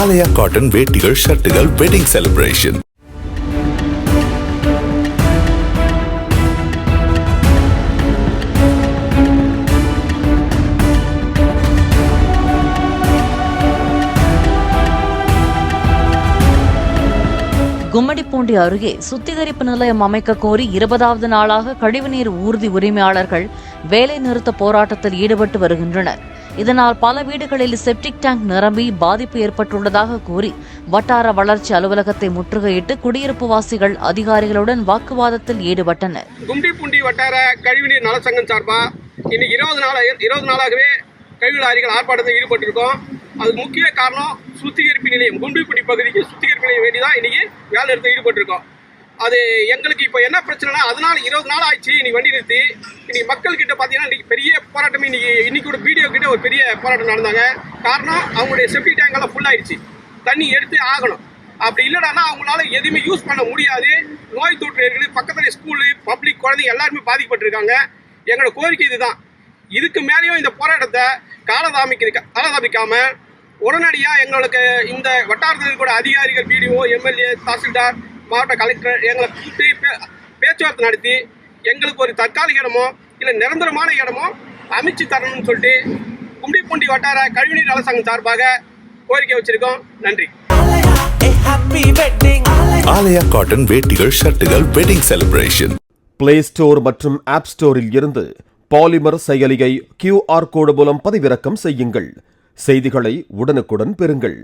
ஆலயா cotton வேட்டிகள் ஷர்ட்டுகள் wedding celebration. Gummidipoondi அருகே சுத்திகரிப்பு நிலையம் அமைக்க கோரி 20வது நாளாக கழிவுநீர் ஊர்தி உரிமையாளர்கள் வேலை நிறுத்த போராட்டத்தில் ஈடுபட்டு வருகின்றனர். இதனால் பல வீடுகளில் செப்டிக் டேங்க் நிரம்பி பாதிப்பு ஏற்பட்டுள்ளதாக கூறி வட்டார வளர்ச்சி அலுவலகத்தை முற்றுகையிட்டு குடியிருப்பு வாசிகள் அதிகாரிகளுடன் வாக்குவாதத்தில் ஈடுபட்டனர். கும்மிடிப்பூண்டி வட்டார கழிவுநீர் நலச்சங்கம் சார்பா இன்னைக்கு 20 நாளாகவே கழிவு லாரிகள் ஆர்ப்பாட்டத்தில் ஈடுபட்டிருக்கோம். அதுக்கு முக்கிய காரணம் சுத்திகரிப்பு நிலையம், கும்மிடிப்பூண்டி பகுதிக்கு சுத்திகரிப்பு நிலையம் வேண்டி தான் இன்னைக்கு வேலை நிறுத்த ஈடுபட்டிருக்கோம். அது எங்களுக்கு இப்போ என்ன பிரச்சனைனா, அதனால 20 நாள் ஆயிடுச்சு இன்னைக்கு வண்டி நிறுத்தி. இன்னைக்கு மக்கள் கிட்ட பார்த்தீங்கன்னா இன்னைக்கு பெரிய போராட்டமே இன்னைக்கு கூட பிடிஓ கிட்ட ஒரு பெரிய போராட்டம் நடந்தாங்க. காரணம் அவங்களுடைய செப்டி டேங்க் எல்லாம் ஃபுல் ஆயிடுச்சு, தண்ணி எடுத்து ஆகணும். அப்படி இல்லைனா அவங்களால எதுவுமே யூஸ் பண்ண முடியாது. நோய் தொற்று இருக்குது, பக்கத்துல ஸ்கூலு பப்ளிக் குழந்தைங்க எல்லாருமே பாதிக்கப்பட்டிருக்காங்க. எங்களோட கோரிக்கை இதுதான். இதுக்கு மேலேயும் இந்த போராட்டத்தை காலதாமிக்காம உடனடியாக எங்களுக்கு இந்த வட்டாரத்தில் இருக்கிற அதிகாரிகள், பிடிஓ, எம்எல்ஏ, தாசில்தார், மாவட்ட கலெக்டர் எங்களை கூப்பிட்டு பேச்சுவார்த்தை நடத்தி எங்களுக்கு ஒரு தற்காலிக இடமோ இல்லை நிரந்தரமான இடமோ அமைச்சு தரணும்னு சொல்லிட்டு கும்மிடிப்பூண்டி வட்டார கழிவுநீர் நலச்சங்கம் சார்பாக கோரிக்கை வச்சிருக்கோம். நன்றி. ஆலயா காட்டன் வேட்டிகள் ஷர்ட்டுகள் வெட்டிங் செலிப்ரேஷன். பிளே ஸ்டோர் மற்றும் ஆப் ஸ்டோரில் இருந்து பாலிமர் செயலியை QR கோடு மூலம் பதிவிறக்கம் செய்யுங்கள். செய்திகளை உடனுக்குடன் பெறுங்கள்.